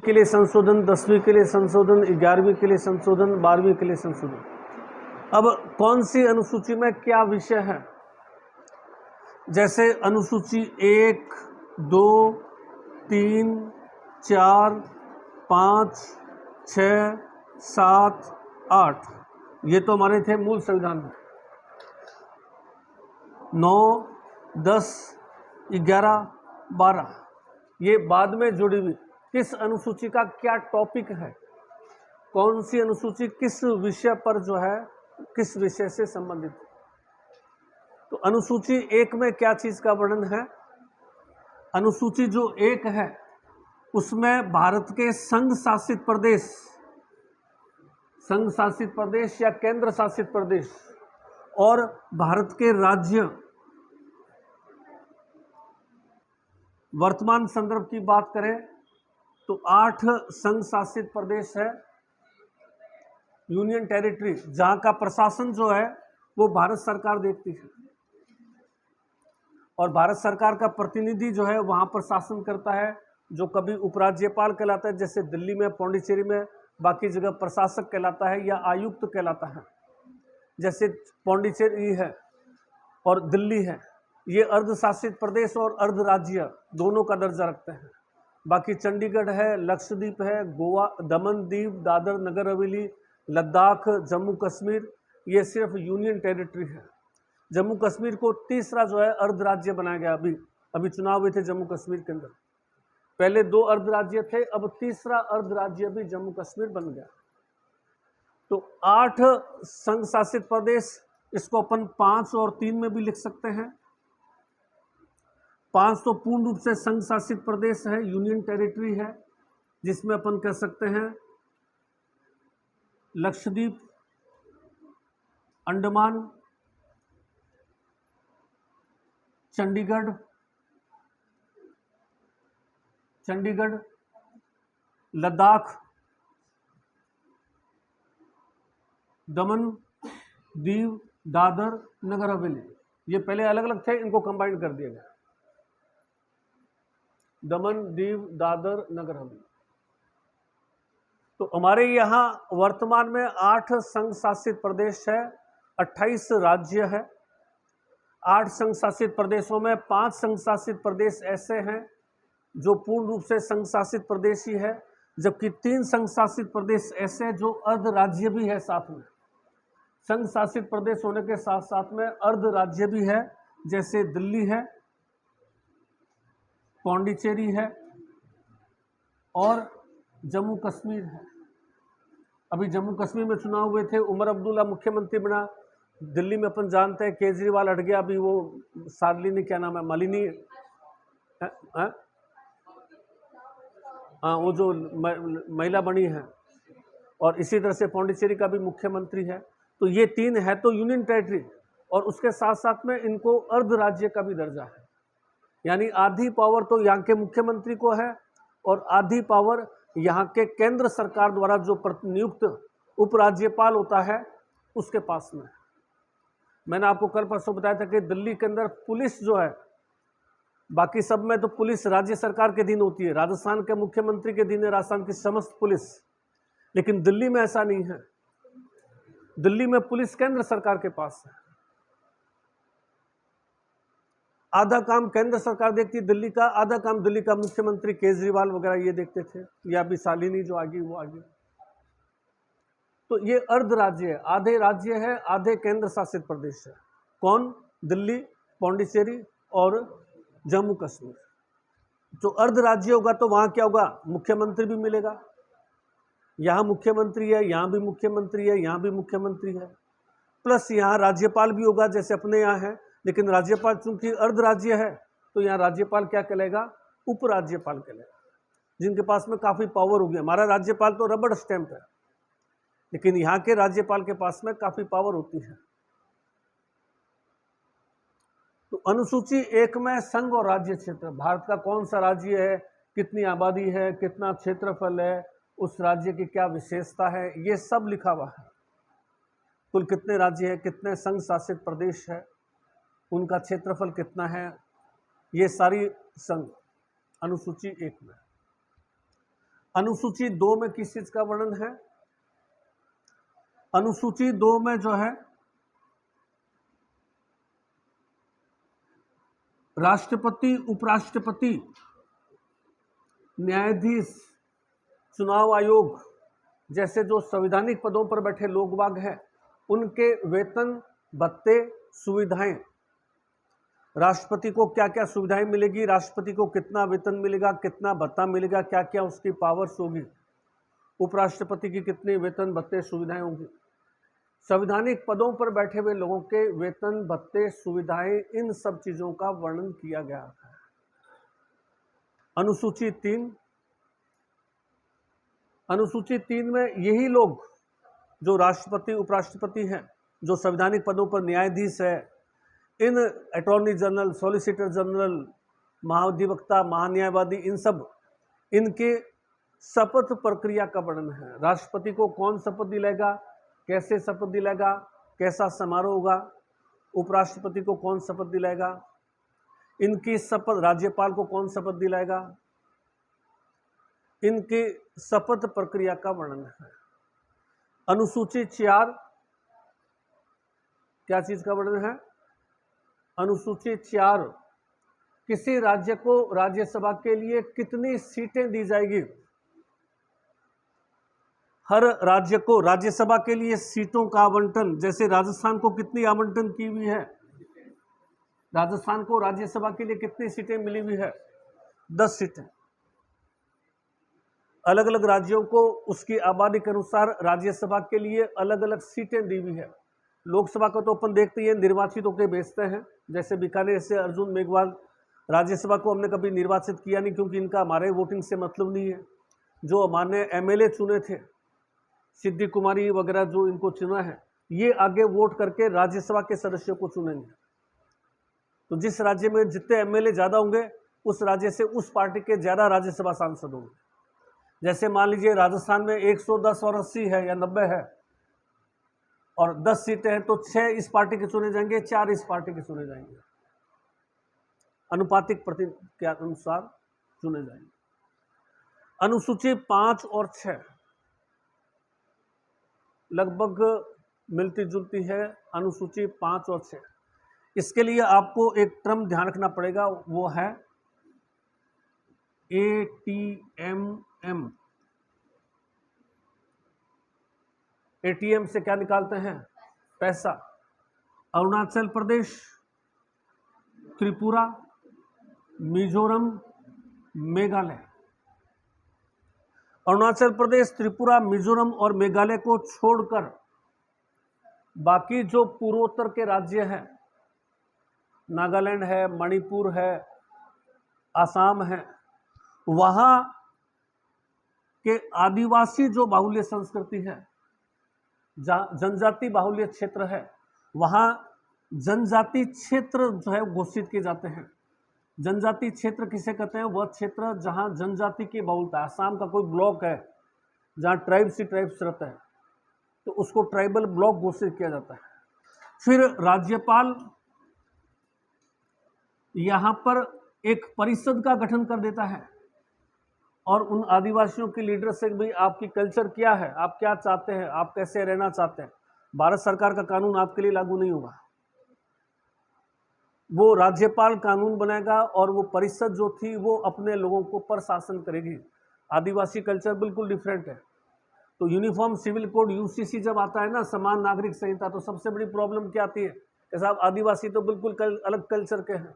के लिए संशोधन, 10वीं के लिए संशोधन, 11वीं के लिए संशोधन, 12वीं के लिए संशोधन। अब कौन सी अनुसूची में क्या विषय है, जैसे अनुसूची 1, 2, 3, 4, 5, 6, 7, 8, ये तो हमारे थे मूल संविधान में। 9, 10, 11, 12 ये बाद में जुड़ी हुई। किस अनुसूची का क्या टॉपिक है, कौन सी अनुसूची किस विषय पर जो है, किस विषय से संबंधित। तो अनुसूची 1 में क्या चीज का वर्णन है? अनुसूची जो 1 है उसमें भारत के संघ शासित प्रदेश या केंद्र शासित प्रदेश और भारत के राज्य, वर्तमान संदर्भ की बात करें तो 8 संघ शासित प्रदेश है, यूनियन टेरिटरी, जहां का प्रशासन जो है वो भारत सरकार देखती है और भारत सरकार का प्रतिनिधि जो है वहां पर शासन करता है, जो कभी उपराज्यपाल कहलाता है, जैसे दिल्ली में, पौंडीचेरी में, बाकी जगह प्रशासक कहलाता है या आयुक्त कहलाता है। जैसे पौंडीचेरी है और दिल्ली है, ये अर्ध शासित प्रदेश और अर्ध राज्य दोनों का दर्जा रखते हैं। बाकी चंडीगढ़ है, लक्षद्वीप है, गोवा, दमन दीव, दादर नगर हवेली, लद्दाख, जम्मू कश्मीर, ये सिर्फ यूनियन टेरिटरी है। जम्मू कश्मीर को तीसरा जो है अर्ध राज्य बनाया गया। अभी चुनाव हुए थे जम्मू कश्मीर के अंदर, पहले 2 अर्ध राज्य थे, अब तीसरा अर्ध राज्य भी जम्मू कश्मीर बन गया। तो 8 संघ शासित प्रदेश, इसको अपन 5 और 3 में भी लिख सकते हैं। 5 तो पूर्ण रूप से संघ शासित प्रदेश है, यूनियन टेरिटरी है, जिसमें अपन कह सकते हैं लक्षद्वीप, अंडमान, चंडीगढ़, लद्दाख, दमन दीव, दादर नगर हवेली। ये पहले अलग अलग थे, इनको कंबाइन कर दिया गया, दमन दीव दादर नगर हवेली। तो हमारे यहाँ वर्तमान में 8 संघ शासित प्रदेश है, 28 राज्य है। 8 संघ शासित प्रदेशों में 5 संघ शासित प्रदेश ऐसे हैं जो पूर्ण रूप से संघ शासित प्रदेश ही है, जबकि 3 संघ शासित प्रदेश ऐसे जो अर्ध राज्य भी है साथ में। संघ शासित प्रदेश होने के साथ साथ में अर्ध राज्य भी है, जैसे दिल्ली है, पौंडीचेरी है और जम्मू कश्मीर है। अभी जम्मू कश्मीर में चुनाव हुए थे, उमर अब्दुल्ला मुख्यमंत्री बना। दिल्ली में अपन जानते हैं केजरीवाल हट गया, अभी वो शालिनी, क्या नाम है, मालिनी है? हाँ, वो जो महिला बनी है, और इसी तरह से पौंडीचेरी का भी मुख्यमंत्री है। तो ये 3 है तो यूनियन टेरिटरी, और उसके साथ साथ में इनको अर्ध राज्य का भी दर्जा है, यानी आधी पावर तो यहाँ के मुख्यमंत्री को है और आधी पावर यहाँ के केंद्र सरकार द्वारा जो नियुक्त उपराज्यपाल होता है उसके पास में। मैंने आपको कल परसों बताया था कि दिल्ली के अंदर पुलिस जो है, बाकी सब में तो पुलिस राज्य सरकार के अधीन होती है, राजस्थान के मुख्यमंत्री के अधीन है राजस्थान की समस्त पुलिस, लेकिन दिल्ली में ऐसा नहीं है। दिल्ली में पुलिस केंद्र सरकार के पास है, आधा काम केंद्र सरकार देखती है दिल्ली का, आधा काम दिल्ली का मुख्यमंत्री केजरीवाल वगैरह ये देखते थे, या अभी शालिनी जो आगे वो आगे। तो ये अर्ध राज्य है, आधे राज्य है, आधे केंद्र शासित प्रदेश है। कौन? दिल्ली, पौंडीचेरी और जम्मू कश्मीर। जो अर्ध राज्य होगा तो वहां क्या होगा, मुख्यमंत्री भी मिलेगा, यहाँ मुख्यमंत्री है, यहाँ भी मुख्यमंत्री है, यहाँ भी मुख्यमंत्री है, प्लस यहाँ राज्यपाल भी होगा जैसे अपने यहाँ है। लेकिन राज्यपाल चूंकि अर्ध राज्य है तो यहाँ राज्यपाल क्या कहलाएगा, उपराज्यपाल कहलाएगा, जिनके पास में काफी पावर होगी। हमारा राज्यपाल तो रबड़ स्टैंप है, लेकिन यहाँ के राज्यपाल के पास में काफी पावर होती है। तो अनुसूची 1 में संघ और राज्य क्षेत्र, भारत का कौन सा राज्य है, कितनी आबादी है, कितना क्षेत्रफल है, उस राज्य की क्या विशेषता है, ये सब लिखा हुआ है। कुल कितने राज्य है, कितने संघ शासित प्रदेश है, उनका क्षेत्रफल कितना है, ये सारी संघ अनुसूची 1 में। अनुसूची 2 में किस चीज का वर्णन है? अनुसूची 2 में जो है राष्ट्रपति, उपराष्ट्रपति, न्यायाधीश, चुनाव आयोग जैसे जो संवैधानिक पदों पर बैठे लोग बाग हैं, उनके वेतन, भत्ते, सुविधाएं, राष्ट्रपति को क्या क्या सुविधाएं मिलेगी, राष्ट्रपति को कितना वेतन मिलेगा, कितना भत्ता मिलेगा, क्या क्या उसकी पावर्स होगी, उपराष्ट्रपति की कितनी वेतन, भत्ते, सुविधाएं होंगी। संवैधानिक पदों पर बैठे हुए लोगों के वेतन, भत्ते, सुविधाएं, इन सब चीजों का वर्णन किया गया है। अनुसूची 3, अनुसूची 3 में यही लोग जो राष्ट्रपति, उपराष्ट्रपति हैं, जो संवैधानिक पदों पर न्यायाधीश है, इन अटॉर्नी जनरल, सॉलिसिटर जनरल, महाधिवक्ता, महान्यायवादी, इन सब, इनके शपथ प्रक्रिया का वर्णन है। राष्ट्रपति को कौन शपथ दिलाएगा, कैसे शपथ दिलाएगा, कैसा समारोह होगा, उपराष्ट्रपति को कौन शपथ दिलाएगा, इनकी शपथ, राज्यपाल को कौन शपथ दिलाएगा, इनके शपथ प्रक्रिया का वर्णन है। अनुसूची 4 क्या चीज का वर्णन है? अनुसूची 4 किसी राज्य को राज्यसभा के लिए कितनी सीटें दी जाएगी। हर राज्य को राज्यसभा के लिए सीटों का आवंटन, जैसे राजस्थान को कितनी आवंटन की हुई है, राजस्थान को राज्यसभा के लिए कितनी सीटें मिली हुई है? 10 सीटें। अलग अलग राज्यों को उसकी आबादी के अनुसार राज्यसभा के लिए अलग अलग सीटें दी हुई है। लोकसभा को तो अपन देखते ही निर्वाचित होकर भेजते हैं, जैसे बीकानेर से अर्जुन मेघवाल, राज्यसभा को हमने कभी निर्वाचित किया नहीं, क्योंकि इनका हमारे वोटिंग से मतलब नहीं है। जो हमारे एमएलए चुने थे, सिद्धि कुमारी वगैरह, जो इनको चुना है, ये आगे वोट करके राज्यसभा के सदस्यों को चुनेंगे। तो जिस राज्य में जितने एमएलए ज्यादा होंगे, उस राज्य से उस पार्टी के ज्यादा राज्यसभा सांसद होंगे। जैसे मान लीजिए राजस्थान में 110 और 80 है या 90 है और 10 सीटें हैं, तो 6 इस पार्टी के चुने जाएंगे, 4 इस पार्टी के चुने जाएंगे, अनुपातिक प्रति के अनुसार चुने जाएंगे। अनुसूची 5 और 6 लगभग मिलती जुलती है, अनुसूची 5 और 6। इसके लिए आपको एक टर्म ध्यान रखना पड़ेगा, वो है ATMM। ATM से क्या निकालते हैं? पैसा। अरुणाचल प्रदेश, त्रिपुरा, मिजोरम, मेघालय। अरुणाचल प्रदेश, त्रिपुरा, मिजोरम और मेघालय को छोड़कर बाकी जो पूर्वोत्तर के राज्य हैं, नागालैंड है, मणिपुर है, आसाम है, वहां के आदिवासी जो बाहुल्य संस्कृति है, जनजाति बाहुल्य क्षेत्र है, वहां जनजाति क्षेत्र जो है घोषित किए जाते हैं। जनजाति क्षेत्र किसे कहते हैं? वह क्षेत्र जहां जनजाति की बहुलता। आसाम का कोई ब्लॉक है जहां ट्राइब्स ही ट्राइब्स रहते हैं, तो उसको ट्राइबल ब्लॉक घोषित किया जाता है। फिर राज्यपाल यहां पर एक परिषद का गठन कर देता है और उन आदिवासियों के लीडर से भाई आपकी कल्चर क्या है, आप क्या चाहते हैं, आप कैसे रहना चाहते हैं। भारत सरकार का कानून आपके लिए लागू नहीं होगा, वो राज्यपाल कानून बनाएगा और वो परिषद जो थी वो अपने लोगों को पर शासन करेगी। आदिवासी कल्चर बिल्कुल डिफरेंट है। तो यूनिफॉर्म सिविल कोड यूसीसी जब आता है ना, समान नागरिक संहिता, तो सबसे बड़ी प्रॉब्लम क्या आती है कि साहब आदिवासी तो बिल्कुल अलग कल्चर के हैं,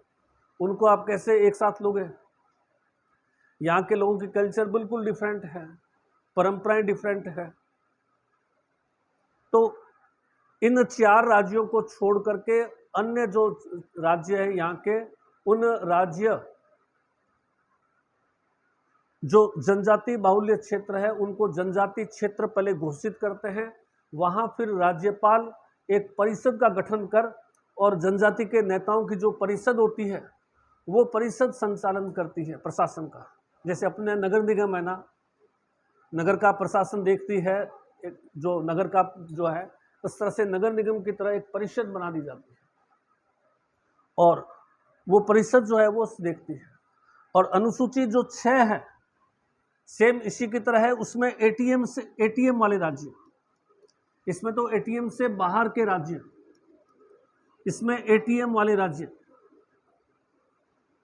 उनको आप कैसे एक साथ लोगे। यहाँ के लोगों की कल्चर बिल्कुल डिफरेंट है, परंपराएं डिफरेंट है। तो इन 4 राज्यों को छोड़ करके अन्य जो राज्य है यहाँ के, उन राज्य जो जनजाति बाहुल्य क्षेत्र है उनको जनजाति क्षेत्र पहले घोषित करते हैं। वहां फिर राज्यपाल एक परिषद का गठन कर और जनजाति के नेताओं की जो परिषद होती है वो परिषद संचालन करती है प्रशासन का। जैसे अपने नगर निगम है ना, नगर का प्रशासन देखती है, जो नगर का जो है, उस तरह से नगर निगम की तरह एक परिषद बना दी जाती है और वो परिषद जो है वो देखती है। और अनुसूची जो 6 है, सेम इसी की तरह है, उसमें एटीएम वाले राज्य, इसमें तो एटीएम से बाहर के राज्य, इसमें एटीएम वाले राज्य,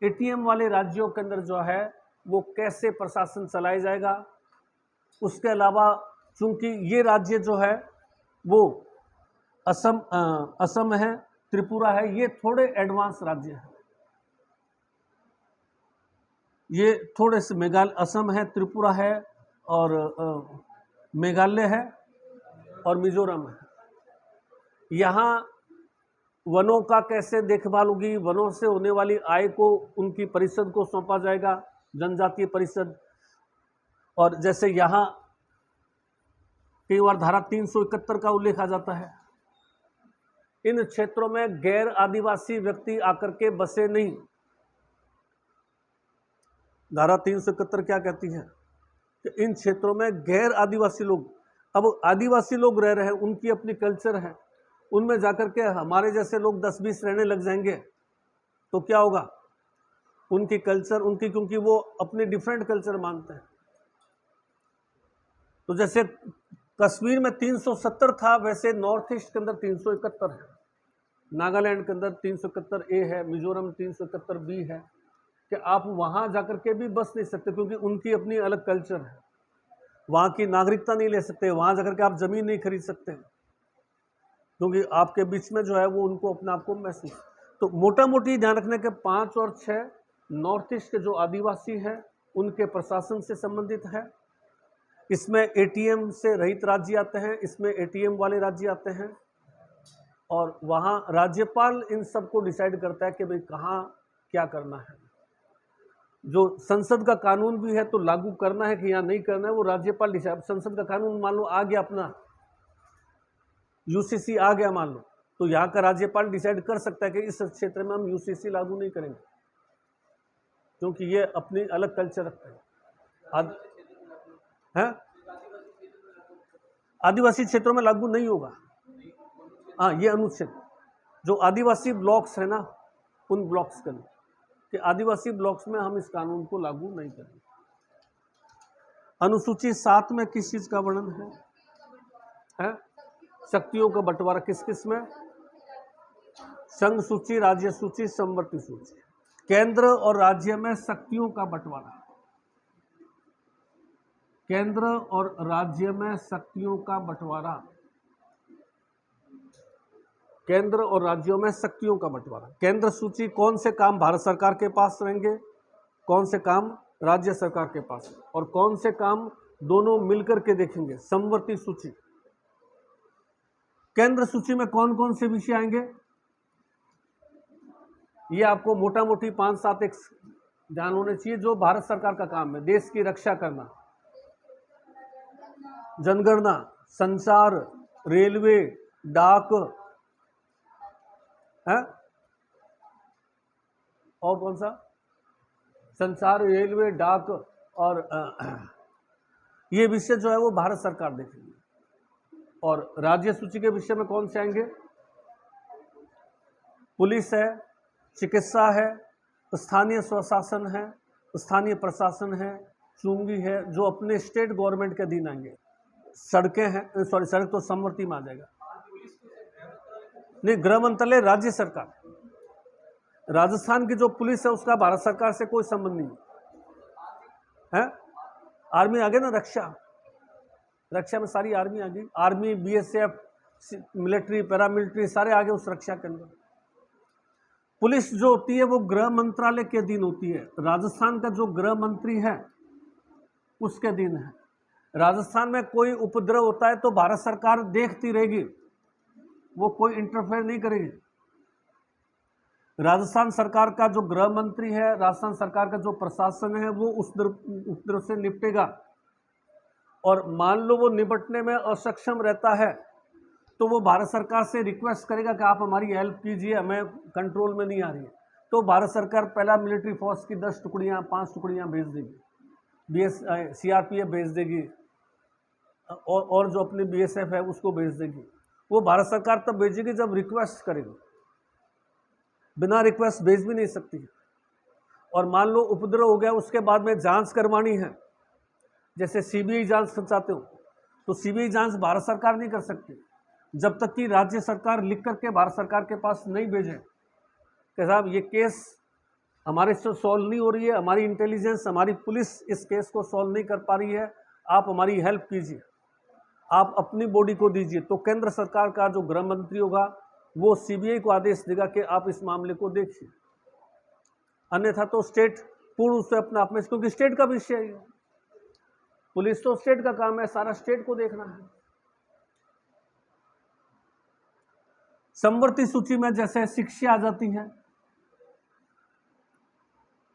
एटीएम वाले राज्यों के अंदर जो है वो कैसे प्रशासन चलाया जाएगा। उसके अलावा चूंकि ये राज्य जो है वो असम है, त्रिपुरा है, ये थोड़े एडवांस राज्य हैं, ये थोड़े से असम है, त्रिपुरा है और मेघालय है और मिजोरम है। यहाँ वनों का कैसे देखभाल होगी, वनों से होने वाली आय को उनकी परिषद को सौंपा जाएगा, जनजातीय परिषद। और जैसे यहाँ कई बार धारा 371 का उल्लेख आ जाता है, इन क्षेत्रों में गैर आदिवासी व्यक्ति आकर के बसे नहीं। धारा 371 क्या कहती है कि इन क्षेत्रों में गैर आदिवासी लोग, अब आदिवासी लोग रह रहे हैं, उनकी अपनी कल्चर है, उनमें जाकर के हमारे जैसे लोग 10-20 रहने लग जाएंगे तो क्या होगा, उनकी कल्चर उनकी, क्योंकि वो अपने डिफरेंट कल्चर मानते हैं। तो जैसे कश्मीर में 370 था, वैसे नॉर्थ ईस्ट के अंदर 371 है, नागालैंड के अंदर 371 ए है, मिजोरम 371 बी है, कि आप वहां जाकर के भी बस नहीं सकते क्योंकि उनकी अपनी अलग कल्चर है, वहां की नागरिकता नहीं ले सकते, वहां जाकर के आप जमीन नहीं खरीद सकते क्योंकि आपके बीच में जो है वो उनको अपने आप को महसूस। तो मोटा मोटी ध्यान रखने के 5 और 6 नॉर्थ ईस्ट के जो आदिवासी हैं उनके प्रशासन से संबंधित है। इसमें एटीएम से रहित राज्य आते हैं, इसमें एटीएम वाले राज्य आते हैं और वहाँ राज्यपाल इन सब को डिसाइड करता है कि भाई कहाँ क्या करना है। जो संसद का कानून भी है तो लागू करना है कि या नहीं करना है वो राज्यपाल डिसाइड। संसद का कानून मान लो आ गया, अपना यूसीसी आ गया मान लो, तो यहाँ का राज्यपाल डिसाइड कर सकता है कि इस क्षेत्र में हम यूसीसी लागू नहीं करेंगे क्योंकि ये अपनी अलग कल्चर रखते हैं। आदिवासी क्षेत्रों में लागू नहीं होगा। हाँ, ये अनुच्छेद जो आदिवासी ब्लॉक्स है ना, उन ब्लॉक्स के अंदर कि आदिवासी ब्लॉक्स में हम इस कानून को लागू नहीं करेंगे। अनुसूची 7 में किस चीज का वर्णन है? शक्तियों का बंटवारा किस किस में? संघ सूची, राज्य सूची, समवर्ती सूची। केंद्र और राज्य में शक्तियों का बंटवारा, केंद्र और राज्य में शक्तियों का बंटवारा, केंद्र और राज्यों में शक्तियों का बंटवारा। केंद्र सूची कौन से काम भारत सरकार के पास रहेंगे, कौन से काम राज्य सरकार के पास, और कौन से काम दोनों मिलकर के देखेंगे, समवर्ती सूची। केंद्र सूची में कौन कौन से विषय आएंगे ये आपको मोटा मोटी 5-7 एक ध्यान होने चाहिए। जो भारत सरकार का काम है, देश की रक्षा करना, जनगणना, संचार, रेलवे, डाक है, और कौन सा, संचार, रेलवे, डाक, और ये विषय जो है वो भारत सरकार देखेगी। और राज्य सूची के विषय में कौन से आएंगे? पुलिस है, चिकित्सा है, स्थानीय स्वशासन है, स्थानीय प्रशासन है, चुंगी है, जो अपने स्टेट गवर्नमेंट के अधीन आएंगे। सड़कें हैं, सॉरी सड़क तो समवर्ती में आ जाएगा, नहीं, गृह मंत्रालय राज्य सरकार। राजस्थान की जो पुलिस है उसका भारत सरकार से कोई संबंध नहीं है। आर्मी आ गए ना, रक्षा, रक्षा में सारी आर्मी आ गई, आर्मी, बीएसएफ, मिलिट्री, पैरामिलिट्री सारे आगे उस रक्षा के अंदर। पुलिस जो होती है वो गृह मंत्रालय के अधीन होती है। राजस्थान का जो गृह मंत्री है उसके अधीन है। राजस्थान में कोई उपद्रव होता है तो भारत सरकार देखती रहेगी, वो कोई इंटरफेयर नहीं करेगी। राजस्थान सरकार का जो गृह मंत्री है, राजस्थान सरकार का जो प्रशासन है, वो उस उपद्रव से निपटेगा। और मान लो वो निपटने में असक्षम रहता है तो वो भारत सरकार से रिक्वेस्ट करेगा कि आप हमारी हेल्प कीजिए, हमें कंट्रोल में नहीं आ रही है। तो भारत सरकार पहला मिलिट्री फोर्स की 10 टुकड़ियाँ, 5 टुकड़ियाँ भेज देगी, सीआरपीएफ भेज देगी, और जो अपनी बीएसएफ है उसको भेज देगी। वो भारत सरकार तब भेजेगी जब रिक्वेस्ट करेगी, बिना रिक्वेस्ट भेज भी नहीं सकती। और मान लो उपद्रव हो गया, उसके बाद में जांच करवानी है जैसे सीबीआई जांच चाहते हो तो सीबीआई जांच भारत सरकार नहीं कर सकती जब तक कि राज्य सरकार लिख करके भारत सरकार के पास नहीं भेजे कि साहब ये केस हमारे से सॉल्व नहीं हो रही है, हमारी इंटेलिजेंस, हमारी पुलिस इस केस को सॉल्व नहीं कर पा रही है, आप हमारी हेल्प कीजिए, आप अपनी बॉडी को दीजिए। तो केंद्र सरकार का जो गृह मंत्री होगा वो सीबीआई को आदेश देगा कि आप इस मामले को देखिए, अन्यथा तो स्टेट पूर्ण रूप से अपने आप में, क्योंकि स्टेट का विषय है, पुलिस तो स्टेट का काम है, सारा स्टेट को देखना है। समवर्ती सूची में जैसे शिक्षा आ जाती है,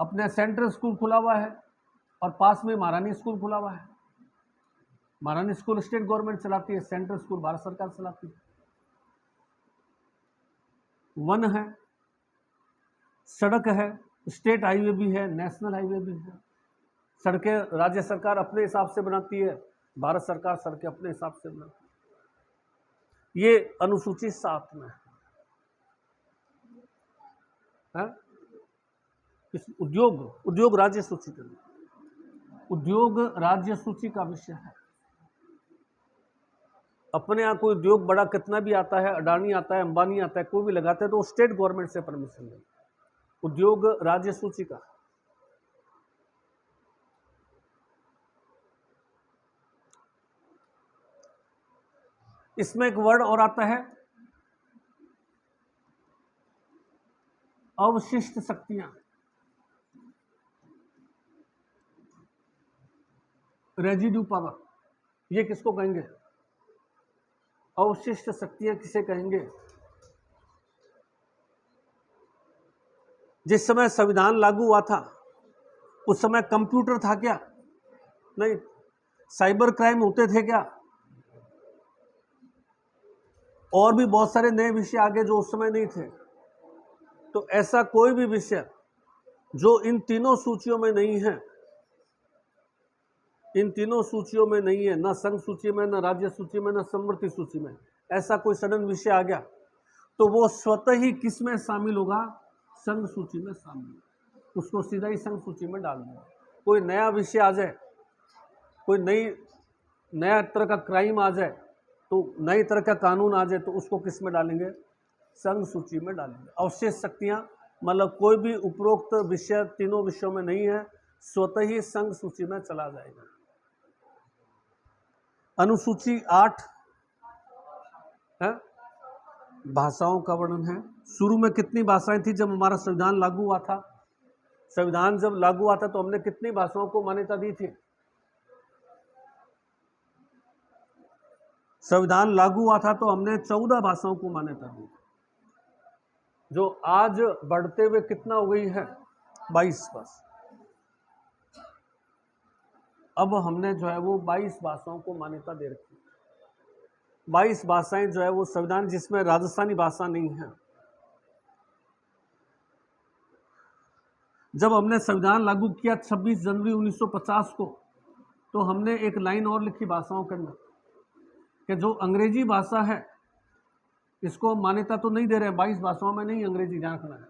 अपने सेंट्रल स्कूल खुला हुआ है और पास में महारानी स्कूल खुला हुआ है। महारानी स्कूल स्टेट गवर्नमेंट चलाती है, सेंट्रल स्कूल भारत सरकार चलाती है। वन है, सड़क है, स्टेट हाईवे भी है, नेशनल हाईवे भी है। सड़कें राज्य सरकार अपने हिसाब से बनाती है, भारत सरकार सड़कें अपने हिसाब से बनाती है। ये अनुसूची 7 में है। उद्योग राज्य सूची के लिए, उद्योग राज्य सूची का विषय है। अपने यहाँ कोई उद्योग बड़ा कितना भी आता है, अडानी आता है, अंबानी आता है, कोई भी लगाता है तो स्टेट गवर्नमेंट से परमिशन ले, उद्योग राज्य सूची का। इसमें एक वर्ड और आता है, अवशिष्ट शक्तियां। रेजिड्यू पावर, ये किसको कहेंगे? अवशिष्ट शक्तियां किसे कहेंगे? जिस समय संविधान लागू हुआ था उस समय कंप्यूटर था क्या? नहीं। साइबर क्राइम होते थे क्या? और भी बहुत सारे नए विषय आगे जो उस समय नहीं थे। तो ऐसा कोई भी विषय जो इन तीनों सूचियों में नहीं है, इन तीनों सूचियों में नहीं है, न संघ सूची में, न राज्य सूची में, न समवर्ती सूची में, ऐसा कोई सडन विषय आ गया तो वो स्वतः ही किस में शामिल होगा? संघ सूची में शामिल, उसको सीधा ही संघ सूची में डाल देंगे। कोई नया विषय आ जाए, कोई नया तरह का क्राइम आ जाए, तो नई तरह का कानून आ जाए तो उसको किस में डालेंगे? संघ सूची में डालेंगे। अवशेष शक्तियां मतलब कोई भी उपरोक्त विषय तीनों विषयों में नहीं है, स्वतः ही संघ सूची में चला जाएगा। अनुसूची 8 है, भाषाओं का वर्णन है। शुरू में कितनी भाषाएं थी जब हमारा संविधान लागू हुआ था? संविधान जब लागू हुआ था तो हमने कितनी भाषाओं को मान्यता दी थी? संविधान लागू हुआ था तो हमने 14 भाषाओं को मान्यता दी, जो आज बढ़ते हुए कितना हो गई है? 22 भाषा। अब हमने जो है वो 22 भाषाओं को मान्यता दे रखी है। 22 भाषाएं जो है वो संविधान, जिसमें राजस्थानी भाषा नहीं है। जब हमने संविधान लागू किया 26 जनवरी 1950 को, तो हमने एक लाइन और लिखी भाषाओं के अंदर कि जो अंग्रेजी भाषा है इसको मान्यता तो नहीं दे रहे हैं, 22 भाषाओं में नहीं अंग्रेजी, ध्यान रखना है,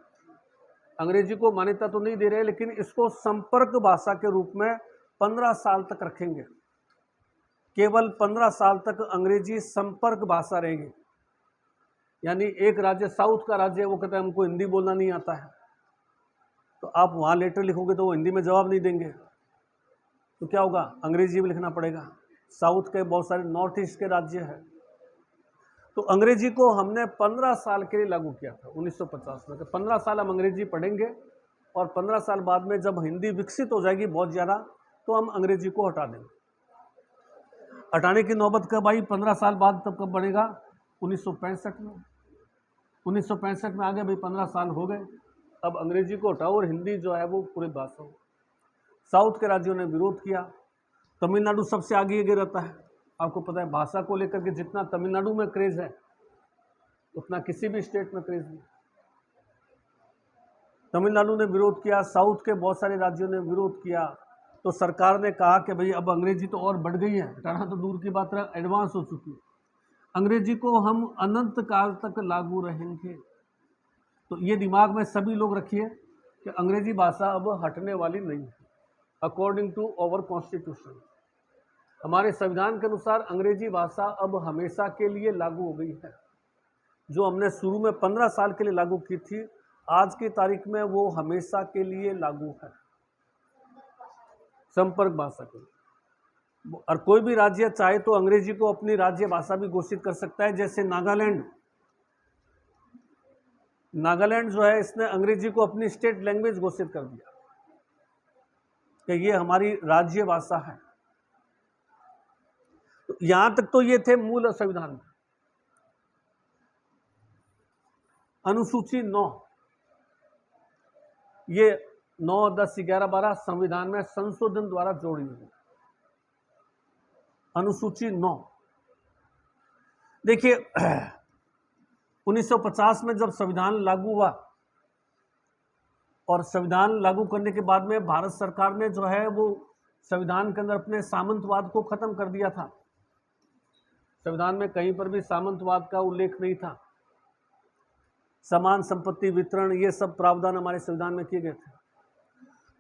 अंग्रेजी को मान्यता तो नहीं दे रहे, लेकिन इसको संपर्क भाषा के रूप में 15 साल तक रखेंगे। केवल 15 साल तक अंग्रेजी संपर्क भाषा रहेगी। यानी एक राज्य, साउथ का राज्य है, वो कहता है हमको हिंदी बोलना नहीं आता है, तो आप वहाँ लेटर लिखोगे तो वो हिंदी में जवाब नहीं देंगे, तो क्या होगा? अंग्रेजी में लिखना पड़ेगा। साउथ के बहुत सारे नॉर्थ ईस्ट के राज्य है, तो अंग्रेजी को हमने 15 साल के लिए लागू किया था 1950 में। तो 15 साल हम अंग्रेजी पढ़ेंगे और 15 साल बाद में जब हिंदी विकसित हो जाएगी बहुत ज़्यादा तो हम अंग्रेजी को हटा देंगे। हटाने की नौबत कब आई? 15 साल बाद। तब कब बनेगा? 1965 में। 1965 में आ गए भाई, 15 साल हो गए, अब अंग्रेजी को हटाओ और हिंदी जो है वो पूरी भाषा हो। साउथ के राज्यों ने विरोध किया। तमिलनाडु सबसे आगे रहता है, आपको पता है, भाषा को लेकर के जितना तमिलनाडु में क्रेज है उतना किसी भी स्टेट में क्रेज नहीं। तमिलनाडु ने विरोध किया, साउथ के बहुत सारे राज्यों ने विरोध किया, तो सरकार ने कहा कि भाई अब अंग्रेजी तो और बढ़ गई है, हटाना तो दूर की बात है, एडवांस हो चुकी है, अंग्रेजी को हम अनंत काल तक लागू रहेंगे। तो ये दिमाग में सभी लोग रखिए कि अंग्रेजी भाषा अब हटने वाली नहीं है, अकॉर्डिंग टू आवर कॉन्स्टिट्यूशन। हमारे संविधान के अनुसार अंग्रेजी भाषा अब हमेशा के लिए लागू हो गई है। जो हमने शुरू में 15 साल के लिए लागू की थी, आज की तारीख में वो हमेशा के लिए लागू है, संपर्क भाषा के लिए। और कोई भी राज्य चाहे तो अंग्रेजी को अपनी राज्य भाषा भी घोषित कर सकता है। जैसे नागालैंड जो है, इसने अंग्रेजी को अपनी स्टेट लैंग्वेज घोषित कर दिया कि ये हमारी राज्य भाषा है। तो यहां तक तो ये थे मूल संविधान में। अनुसूची 9, ये 9, 10, 11, 12 संविधान में संशोधन द्वारा जोड़ी हुई। अनुसूची 9 देखिए 1950 में जब संविधान लागू हुआ और संविधान लागू करने के बाद में भारत सरकार ने जो है वो संविधान के अंदर अपने सामंतवाद को खत्म कर दिया था। संविधान में कहीं पर भी सामंतवाद का उल्लेख नहीं था। समान संपत्ति वितरण, ये सब प्रावधान हमारे संविधान में किए गए थे।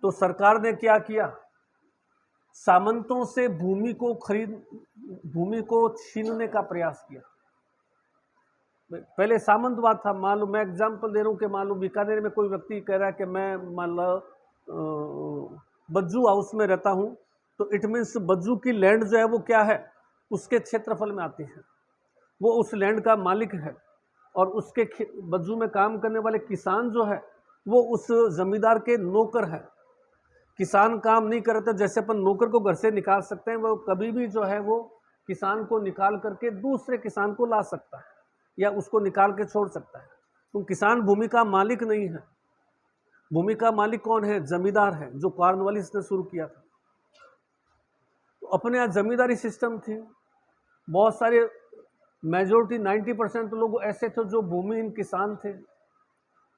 तो सरकार ने क्या किया, सामंतों से भूमि को छीनने का प्रयास किया। पहले सामंतवाद था। मान लो, मैं एग्जांपल दे रहा हूं कि मान लो बीकानेर में कोई व्यक्ति कह रहा है कि मैं मान लो बज्जू हाउस में रहता हूं, तो इट मीन्स बज्जू की लैंड जो है वो क्या है, उसके क्षेत्रफल में आती है, वो उस लैंड का मालिक है। और उसके बज्जू में काम करने वाले किसान जो है वो उस जमींदार के नौकर है। किसान काम नहीं करे तो जैसे अपन नौकर को घर से निकाल सकते हैं, वो कभी भी जो है वो किसान को निकाल करके दूसरे किसान को ला सकता है या उसको निकाल के छोड़ सकता है। तो किसान भूमि का मालिक नहीं है। भूमि का मालिक कौन है, जमींदार है, जो कॉर्नवालिस ने शुरू किया था। तो अपने यहाँ जमींदारी सिस्टम थी। बहुत सारे मेजोरिटी 90% लोग ऐसे थे जो भूमिहीन किसान थे,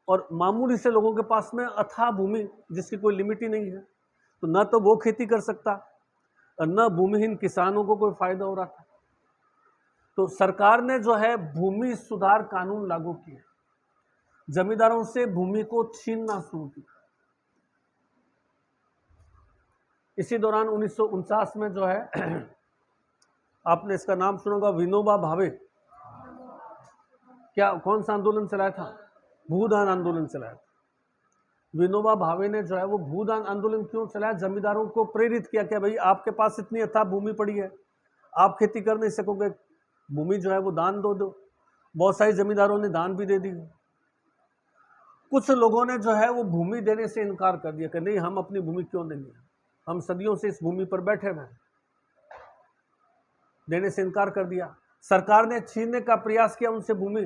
और मामूली से लोगों के पास में अथाह भूमि जिसकी कोई लिमिट ही नहीं है। तो न तो वो खेती कर सकता और न भूमिहीन किसानों को कोई फायदा हो रहा था। तो सरकार ने जो है भूमि सुधार कानून लागू किया, जमींदारों से भूमि को छीनना शुरू किया। इसी दौरान 1949 में जो है आपने इसका नाम सुना होगा, विनोबा भावे। क्या, कौन सा आंदोलन चलाया था, भूदान आंदोलन चलाया था। विनोबा भावे ने जो है वो भूदान आंदोलन क्यों चलाया, जमींदारों को प्रेरित किया कि भाई आपके पास इतनी अथाह भूमि पड़ी है, आप खेती कर नहीं सकोगे, भूमि जो है वो दान दो। बहुत सारे जमींदारों ने दान भी दे दी। कुछ लोगों ने जो है वो भूमि देने से इनकार कर दिया कि नहीं, हम अपनी भूमि क्यों देंगे, हम सदियों से इस भूमि पर बैठे हुए हैं, देने से इनकार कर दिया। सरकार ने छीनने का प्रयास किया उनसे भूमि,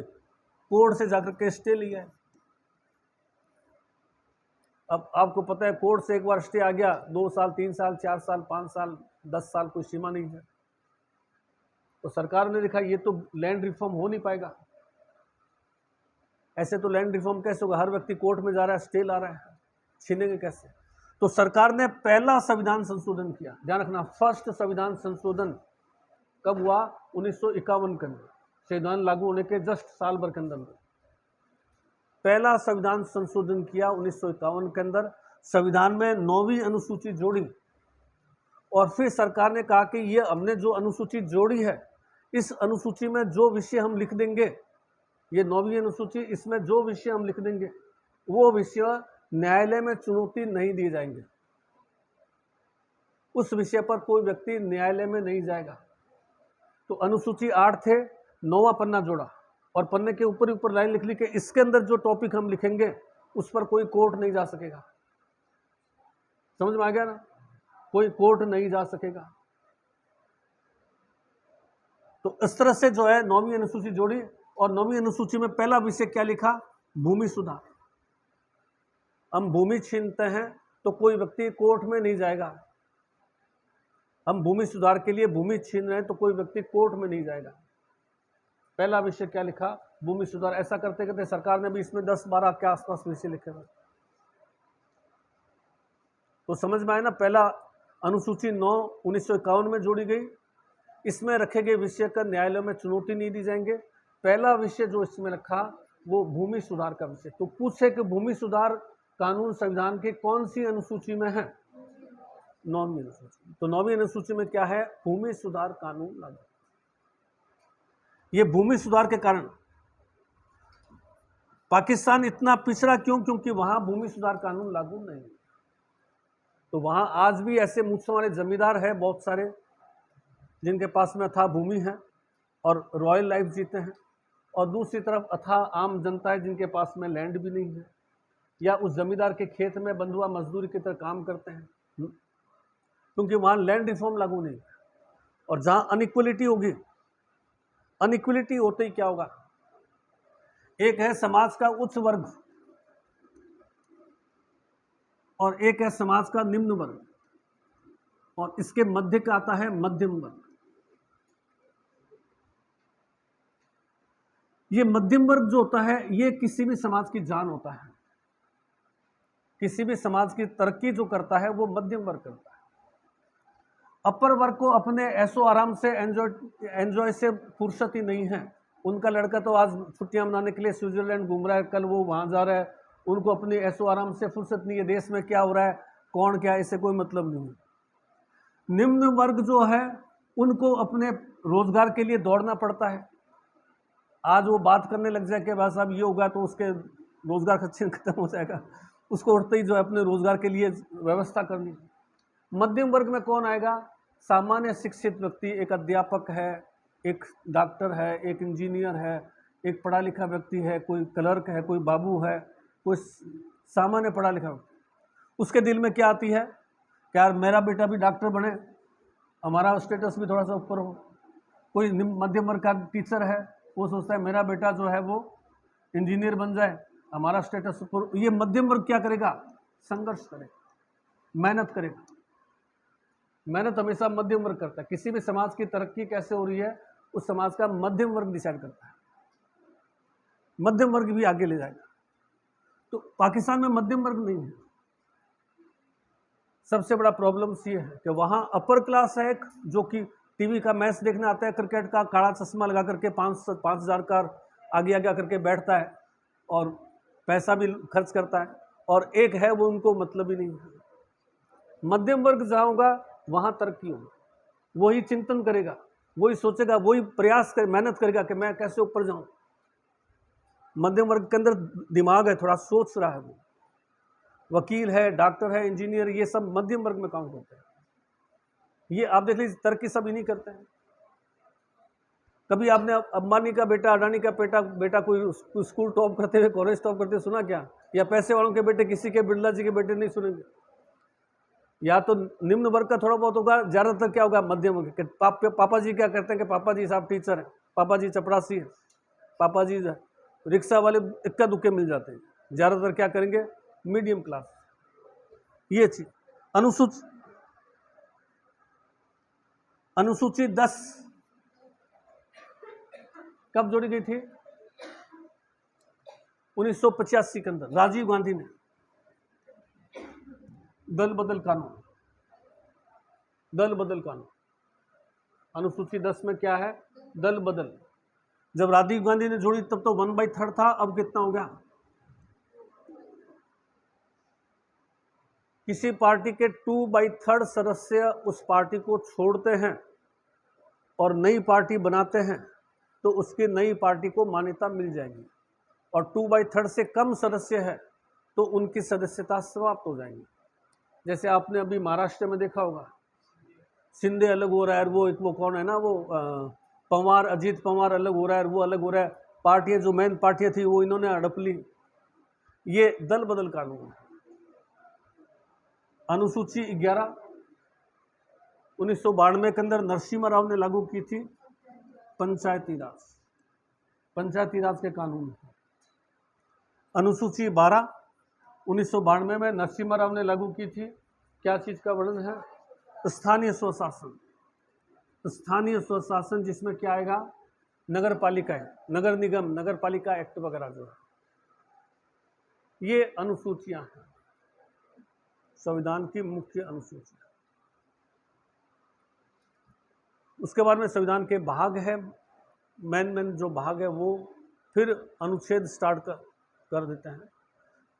कोर्ट से जाकर के स्टे लिया है। अब आपको पता है कोर्ट से एक बार स्टे आ गया, 2 साल, 3 साल, 4 साल, 5 साल, 10 साल, कोई सीमा नहीं है। तो सरकार ने देखा ये तो लैंड रिफॉर्म हो नहीं पाएगा, ऐसे तो लैंड रिफॉर्म कैसे होगा, हर व्यक्ति कोर्ट में जा रहा है, स्टे ला रहा है, छीनेंगे कैसे। तो सरकार ने पहला संविधान संशोधन किया। ध्यान रखना, फर्स्ट संविधान संशोधन कब हुआ, 1951 के अंदर, संविधान लागू होने के जस्ट साल भर के अंदर पहला संविधान संशोधन किया 1951 के अंदर। संविधान में 9वीं अनुसूची जोड़ी, और फिर सरकार ने कहा कि ये हमने जो अनुसूची जोड़ी है, इस अनुसूची में जो विषय हम लिख देंगे, ये 9वीं अनुसूची, इसमें जो विषय हम लिख देंगे वो विषय न्यायालय में चुनौती नहीं दिए जाएंगे। उस विषय पर कोई व्यक्ति न्यायालय में नहीं जाएगा। तो अनुसूची 8 थे, 9वां पन्ना जोड़ा और पन्ने के ऊपर ऊपर लाइन लिख ली कि इसके अंदर जो टॉपिक हम लिखेंगे उस पर कोई कोर्ट नहीं जा सकेगा। समझ में आ गया ना, कोई कोर्ट नहीं जा सकेगा। तो इस तरह से जो है 9वीं अनुसूची जोड़ी, और 9वीं अनुसूची में पहला विषय क्या लिखा, भूमि सुधार। हम भूमि छीनते हैं तो कोई व्यक्ति कोर्ट में नहीं जाएगा। हम भूमि सुधार के लिए भूमि छीन रहे हैं तो कोई व्यक्ति कोर्ट में नहीं जाएगा। पहला विषय क्या लिखा, भूमि सुधार। ऐसा करते करते सरकार ने भी इसमें 10-12 के आसपास विषय लिखे हुए। तो समझ में आए ना, पहला अनुसूची 9 1951 में जोड़ी गई। इसमें रखे गए विषय का न्यायालय में चुनौती नहीं दी जाएंगे। पहला विषय जो इसमें रखा वो भूमि सुधार का विषय। तो पूछे कि भूमि सुधार कानून संविधान की कौन सी अनुसूची में है, 9वीं अनुसूची। तो 9वीं अनुसूची में क्या है, भूमि सुधार कानून लागू। ये भूमि सुधार के कारण पाकिस्तान इतना पिछड़ा क्यों, क्योंकि वहां भूमि सुधार कानून लागू नहीं। तो वहां आज भी ऐसे मुझसे वाले जमींदार है बहुत सारे जिनके पास में अथाह भूमि है और रॉयल लाइफ जीते हैं, और दूसरी तरफ अथाह आम जनता है जिनके पास में लैंड भी नहीं है, या उस जमींदार के खेत में बंधुआ मजदूरी की तरह काम करते हैं, क्योंकि वहां लैंड रिफॉर्म लागू नहीं। और जहां अनइक्वलिटी होगी, अनइक्वलिटी होते ही क्या होगा, एक है समाज का उच्च वर्ग और एक है समाज का निम्न वर्ग, और इसके मध्य का आता है मध्यम वर्ग। ये मध्यम वर्ग जो होता है, ये किसी भी समाज की जान होता है। किसी भी समाज की तरक्की जो करता है वो मध्यम वर्ग करता है। अपर वर्ग को अपने ऐशो आराम से एंजॉय से फुर्सत ही नहीं है। उनका लड़का तो आज छुट्टियां मनाने के लिए स्विट्जरलैंड घूम रहा है, कल वो वहां जा रहा है, उनको अपने ऐशो आराम से फुर्सत नहीं है। देश में क्या हो रहा है, कौन क्या है, इससे कोई मतलब नहीं है। निम्न वर्ग जो है उनको अपने रोजगार के लिए दौड़ना पड़ता है। आज वो बात करने लग जाए कि भाई साहब ये होगा तो उसके रोजगार खत्म हो जाएगा, उसको उठते ही जो है अपने रोजगार के लिए व्यवस्था करनी। मध्यम वर्ग में कौन आएगा, सामान्य शिक्षित व्यक्ति, एक अध्यापक है, एक डॉक्टर है, एक इंजीनियर है, एक पढ़ा लिखा व्यक्ति है, कोई क्लर्क है, कोई बाबू है, कोई सामान्य पढ़ा लिखा व्यक्ति। उसके दिल में क्या आती है कि यार मेरा बेटा भी डॉक्टर बने, हमारा स्टेटस भी थोड़ा सा ऊपर हो। कोई मध्यम वर्ग का टीचर है, वो सोचता है मेरा बेटा जो है वो इंजीनियर बन जाए, हमारा स्टेटस ऊपर। ये मध्यम वर्ग क्या करेगा, संघर्ष करेगा, मेहनत करेगा। मेहनत हमेशा मध्यम वर्ग करता है। किसी भी समाज की तरक्की कैसे हो रही है, उस समाज का मध्यम वर्ग डिसाइड करता है। मध्यम वर्ग भी आगे ले जाएगा। तो पाकिस्तान में मध्यम वर्ग नहीं है। सबसे बड़ा प्रॉब्लम ये है कि वहां अपर क्लास है एक, जो कि टीवी का मैच देखने आता है, क्रिकेट का काला चश्मा लगा करके 5,000 का आगे आगे करके बैठता है और पैसा भी खर्च करता है, और एक है वो उनको मतलब ही नहीं है। मध्यम वर्ग जहाँ होगा वहाँ तरक्की होगी, वही चिंतन करेगा, वही सोचेगा, वही प्रयास कर, मेहनत करेगा कि मैं कैसे ऊपर जाऊं। मध्यम वर्ग के अंदर दिमाग है, थोड़ा सोच रहा है, वो वकील है, डॉक्टर है, इंजीनियर, ये सब मध्यम वर्ग में काउंट होते हैं। ये आप देख लीजिए, तरक्की सब ही नहीं करते हैं। कभी आपने अंबानी का बेटा, अडानी का बेटा कोई स्कूल टॉप करते हुए, कॉलेज टॉप करते हुए सुना क्या? या पैसे वालों के बेटे, किसी के, बिरला जी के बेटे नहीं सुनेंगे। या तो निम्न वर्ग का थोड़ा बहुत होगा, ज्यादातर क्या होगा, मध्यम वर्ग। पापा जी क्या करते हैं कि पापा जी साहब टीचर हैं, पापा जी चपरासी हैं, पापा जी रिक्शा वाले इक्का दुक्के मिल जाते हैं। ज्यादातर क्या करेंगे, मीडियम क्लास। ये चीज अनुसूची 10 कब जोड़ी गई थी? 1985 के अंदर राजीव गांधी ने दल बदल कानून, दल बदल कानून। अनुसूची 10 में क्या है, दल बदल। जब राजीव गांधी ने जोड़ी तब तो 1/3 था, अब कितना हो गया? किसी पार्टी के 2/3 सदस्य उस पार्टी को छोड़ते हैं और नई पार्टी बनाते हैं, तो उसकी नई पार्टी को मान्यता मिल जाएगी। और 2/3 से कम सदस्य है तो उनकी सदस्यता समाप्त हो जाएगी। जैसे आपने अभी महाराष्ट्र में देखा होगा, शिंदे अलग हो रहा है, वो कौन है ना, वो पवार, अजीत पवार अलग हो रहा है, वो अलग हो रहा है। पार्टियां जो मेन पार्टियां थी वो इन्होंने हड़प ली। ये दल बदल कानून है। अनुसूची 11 1992 के अंदर नरसिम्हा राव ने लागू की थी, पंचायती राज के कानून। अनुसूची 12 1992 में नरसिम्हा राव ने लागू की थी। क्या चीज का वर्णन है? स्थानीय स्वशासन। स्थानीय स्वशासन जिसमें क्या आएगा, नगर पालिकाएं, नगर निगम, नगर पालिका एक्ट वगैरह जो है, ये अनुसूचियां हैं संविधान की मुख्य अनुसूचियां। उसके बाद में संविधान के भाग है, मेन जो भाग है वो फिर अनुच्छेद स्टार्ट कर देते हैं।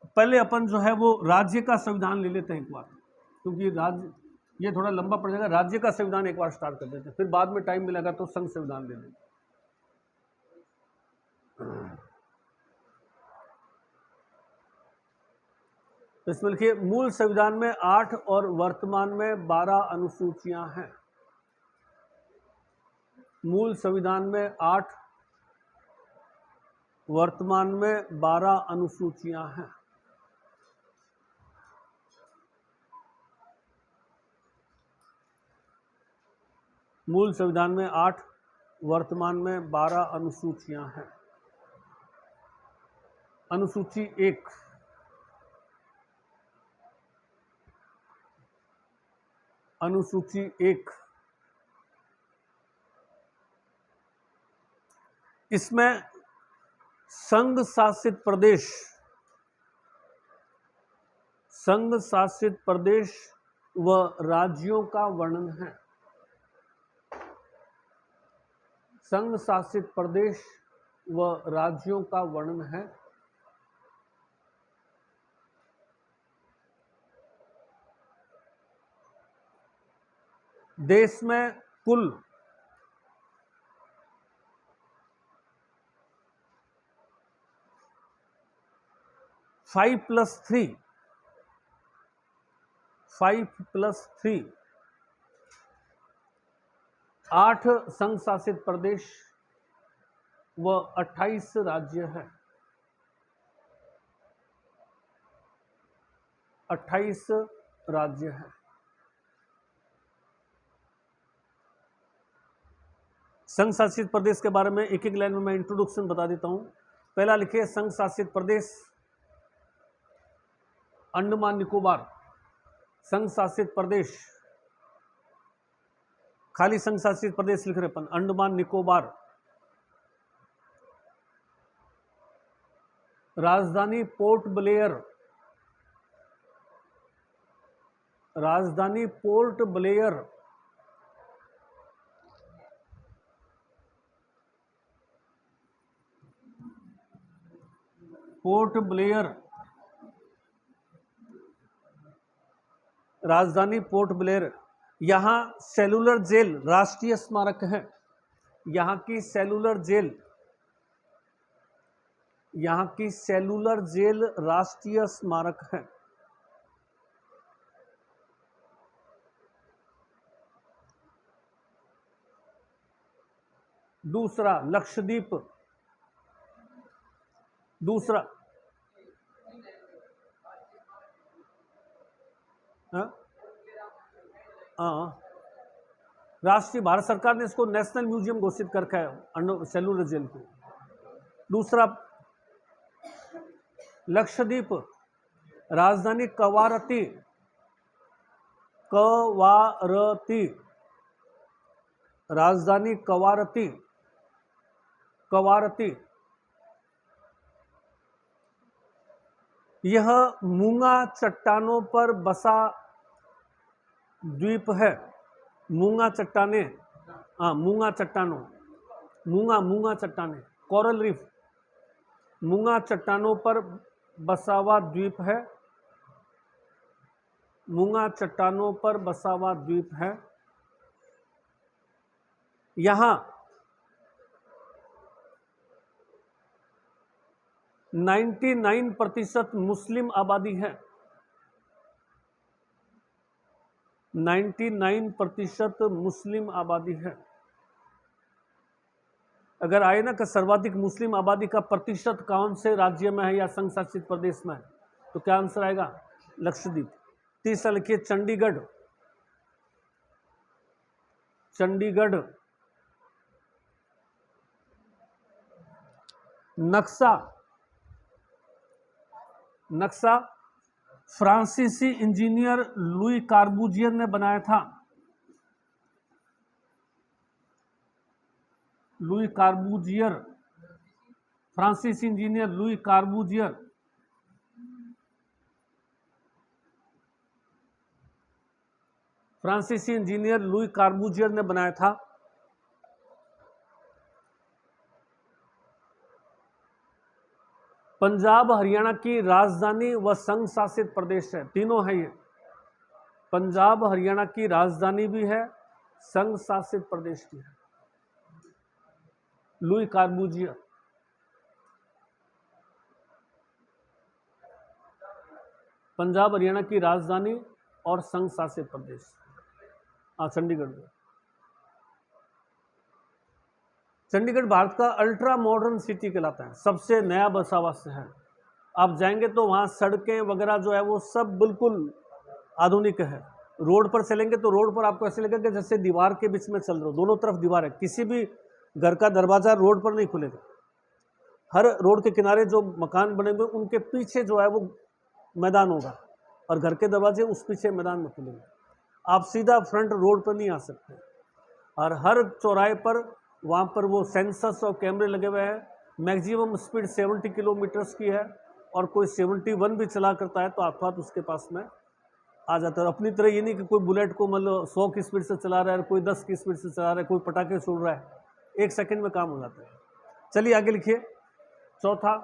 पहले अपन जो है वो राज्य का संविधान ले लेते हैं एक बार, क्योंकि राज्य ये थोड़ा लंबा पड़ जाएगा। राज्य का संविधान एक बार स्टार्ट कर देते हैं, फिर बाद में टाइम मिलेगा तो संघ संविधान दे देंगे। तो इसमें लिखिए मूल संविधान में 8 और वर्तमान में 12 अनुसूचियां हैं। मूल संविधान में 8, वर्तमान में 12 अनुसूचियां हैं। मूल संविधान में 8, वर्तमान में 12 अनुसूचियां हैं। अनुसूची 1, अनुसूची 1, इसमें संघ शासित प्रदेश, संघ शासित प्रदेश व राज्यों का वर्णन है। संघ शासित प्रदेश व राज्यों का वर्णन है। देश में कुल 5+3 8 संघ शासित प्रदेश व 28 राज्य हैं। 28 राज्य हैं। संघ शासित प्रदेश के बारे में एक एक लाइन में मैं इंट्रोडक्शन बता देता हूं। पहला लिखिए संघ शासित प्रदेश अंडमान निकोबार। संघ शासित प्रदेश, खाली संघ शासित प्रदेश लिख रहे अपन, अंडमान निकोबार। राजधानी पोर्ट ब्लेयर, राजधानी पोर्ट ब्लेयर। पोर्ट ब्लेयर, राजधानी पोर्ट ब्लेयर। यहाँ सेलुलर जेल राष्ट्रीय स्मारक है। यहाँ की सेलुलर जेल, यहाँ की सेलुलर जेल राष्ट्रीय स्मारक है। दूसरा लक्षद्वीप, दूसरा राष्ट्रीय, भारत सरकार ने इसको नेशनल म्यूजियम घोषित कर रखा है सेलुलर जेल को। दूसरा लक्षद्वीप, राजधानी कवारती, कवारती, राजधानी कवारती, कवारती। यह मूंगा चट्टानों पर बसा द्वीप है। मूंगा चट्टाने, मूंगा चट्टानों, मूंगा चट्टाने, कोरल रीफ, मूंगा चट्टानों पर बसा हुआ द्वीप है। मूंगा चट्टानों पर बसा हुआ द्वीप है। यहाँ 99% मुस्लिम आबादी है। 99% मुस्लिम आबादी है। अगर आए ना कि सर्वाधिक मुस्लिम आबादी का प्रतिशत कौन से राज्य में है या संघ शासित प्रदेश में है, तो क्या आंसर आएगा? लक्षद्वीप। तीसरा लिखिए चंडीगढ़, चंडीगढ़। नक्शा, नक्शा फ्रांसीसी इंजीनियर लुई कार्बूजियर ने बनाया था। लुई कार्बूजियर, फ्रांसीसी इंजीनियर लुई कार्बूजियर। फ्रांसीसी इंजीनियर लुई कार्बूजियर ने बनाया था। पंजाब हरियाणा की राजधानी व संघ शासित प्रदेश है। तीनों है ये। पंजाब हरियाणा की राजधानी भी है, संघ शासित प्रदेश भी है। लुई कार्बूजियर। पंजाब हरियाणा की राजधानी और संघ शासित प्रदेश, हाँ चंडीगढ़ में। चंडीगढ़ भारत का अल्ट्रा मॉडर्न सिटी कहलाता है, सबसे नया बसा हुआ शहर। आप जाएंगे तो वहाँ सड़कें वगैरह जो है वो सब बिल्कुल आधुनिक है। रोड पर चलेंगे तो रोड पर आपको ऐसे लगेगा कि जैसे दीवार के बीच में चल रहे हो, दोनों तरफ दीवार है, किसी भी घर का दरवाज़ा रोड पर नहीं खुलेगा। हर रोड के किनारे जो मकान बने हुए उनके पीछे जो है वो मैदान होगा और घर के दरवाजे उस पीछे मैदान में खुलेंगे। आप सीधा फ्रंट रोड पर नहीं आ सकते। और हर चौराहे पर वहाँ पर वो सेंसर्स और कैमरे लगे हुए हैं। मैक्सिमम स्पीड 70 किलोमीटर्स की है और कोई 71 भी चला करता है तो हाथ उसके पास में आ जाता है। अपनी तरह ये नहीं कि कोई बुलेट को मतलब 100 की स्पीड से चला रहा है, कोई 10 की स्पीड से चला रहा है, कोई पटाखे छोड़ रहा है, 1 सेकंड में काम हो जाता है। चलिए आगे लिखिए। चौथा,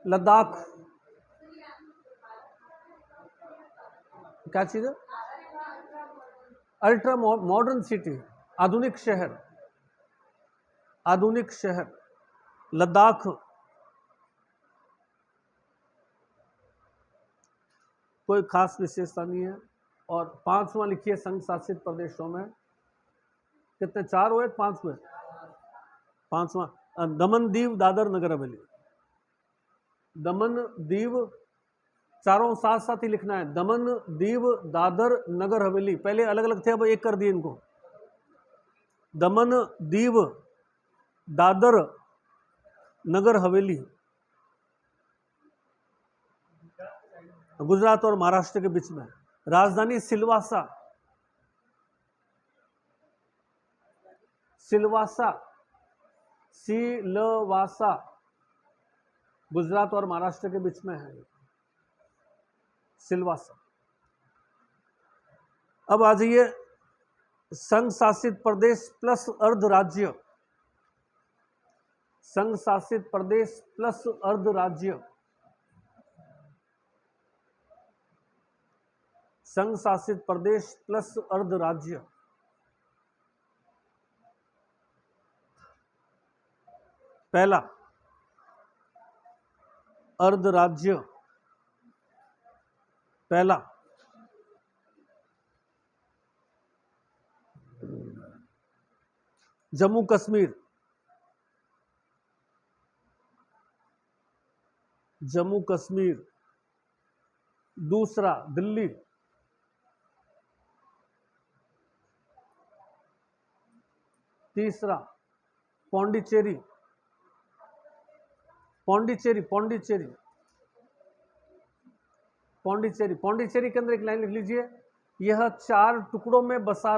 लद्दाख। क्या चीज़ है? अल्ट्रा मॉडर्न सिटी, आधुनिक शहर, आधुनिक शहर लद्दाख। कोई खास विशेषता नहीं है। और 5वां लिखिए, संघ शासित प्रदेशों में कितने? 4 हुए, 5 हुए? 5वां दमन दीव दादर नगर हवेली। दमन दीव, चारों साथ साथ ही लिखना है। दमन दीव दादर नगर हवेली, पहले अलग अलग थे अब एक कर दिए इनको। दमन दीव दादर नगर हवेली गुजरात और महाराष्ट्र के बीच में। राजधानी सिलवासा, सिलवासा, सिलवासा गुजरात और महाराष्ट्र के बीच में है सिलवासा। अब आ जाइए संघ शासित प्रदेश प्लस अर्ध राज्य। संघ शासित प्रदेश प्लस अर्ध राज्य। संघ शासित प्रदेश प्लस अर्ध राज्य। पहला अर्ध राज्य, पहला जम्मू कश्मीर, जम्मू कश्मीर। दूसरा दिल्ली, तीसरा पौंडीचेरी, पौंडीचेरी, पौंडीचेरी, पौंडीचेरी। पौंडीचेरी के अंदर एक लाइन लिख लीजिए, यह 4 टुकड़ों में बसा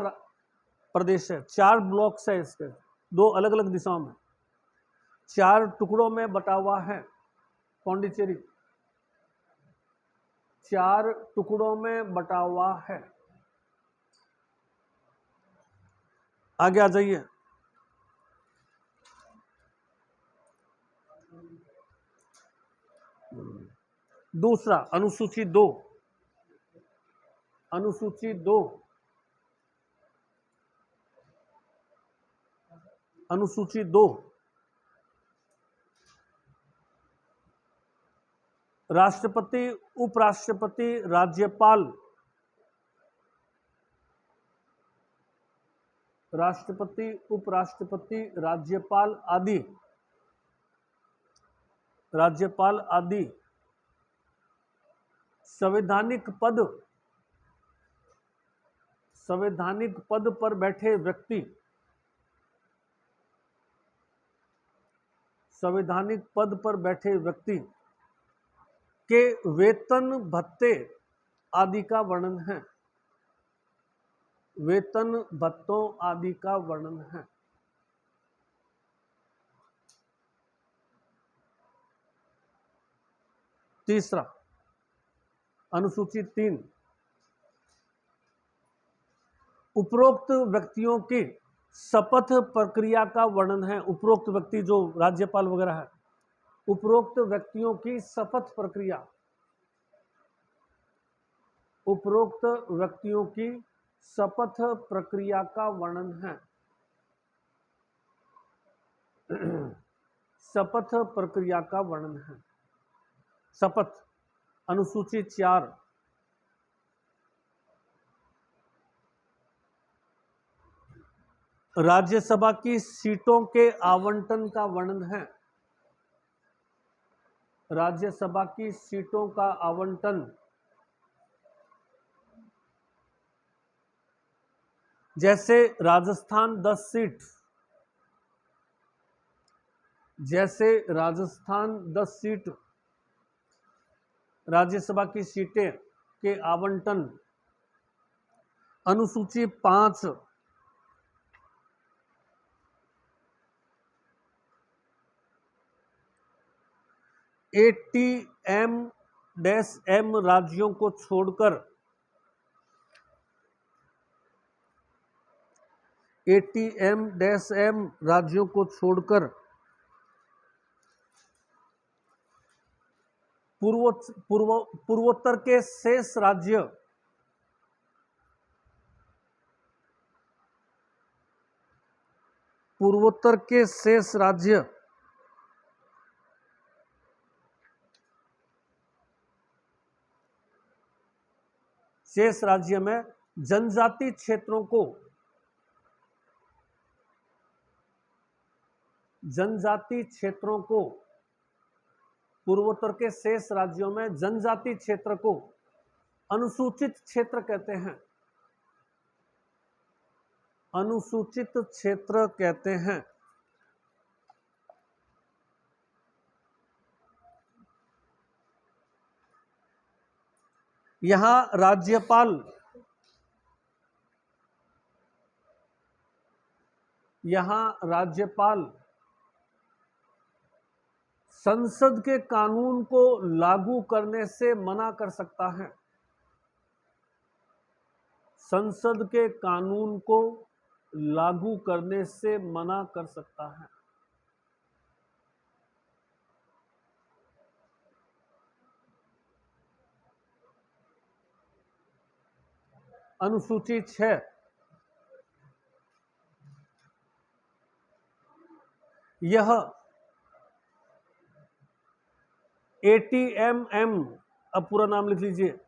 प्रदेश है। 4 ब्लॉक्स है इसके, 2 अलग अलग दिशाओं में, 4 टुकड़ों में बटा हुआ है पौंडीचेरी। 4 टुकड़ों में बटा हुआ है। आगे आ जाइए। दूसरा अनुसूची 2, अनुसूची 2, अनुसूची 2 राष्ट्रपति, उपराष्ट्रपति, राज्यपाल, राष्ट्रपति, उपराष्ट्रपति, राज्यपाल आदि, राज्यपाल आदि संवैधानिक पद, संवैधानिक पद पर बैठे व्यक्ति, संवैधानिक पद पर बैठे व्यक्ति के वेतन भत्ते आदि का वर्णन है। वेतन भत्तों आदि का वर्णन है। तीसरा अनुसूची 3 उपरोक्त व्यक्तियों की शपथ प्रक्रिया का वर्णन है। उपरोक्त व्यक्ति जो राज्यपाल वगैरह है, उपरोक्त व्यक्तियों की शपथ प्रक्रिया, उपरोक्त व्यक्तियों की शपथ प्रक्रिया का वर्णन है। शपथ प्रक्रिया का वर्णन है। शपथ, अनुसूची 4, राज्यसभा की सीटों के आवंटन का वर्णन है। राज्यसभा की सीटों का आवंटन, जैसे राजस्थान 10 सीट, जैसे राजस्थान 10 सीट राज्यसभा की सीटें के आवंटन। अनुसूची 5, ATM-M राज्यों को छोड़कर, ATM-M राज्यों को छोड़कर पूर्वोत्तर के शेष राज्य पूर्वोत्तर के शेष राज्य शेष राज्य में जनजाति क्षेत्रों को पूर्वोत्तर के शेष राज्यों में जनजाति क्षेत्र को अनुसूचित क्षेत्र कहते हैं। अनुसूचित क्षेत्र कहते हैं। यहां राज्यपाल संसद के कानून को लागू करने से मना कर सकता है। संसद के कानून को लागू करने से मना कर सकता है। अनुसूची 6, यह ATM-M, अब पूरा नाम लिख लीजिए,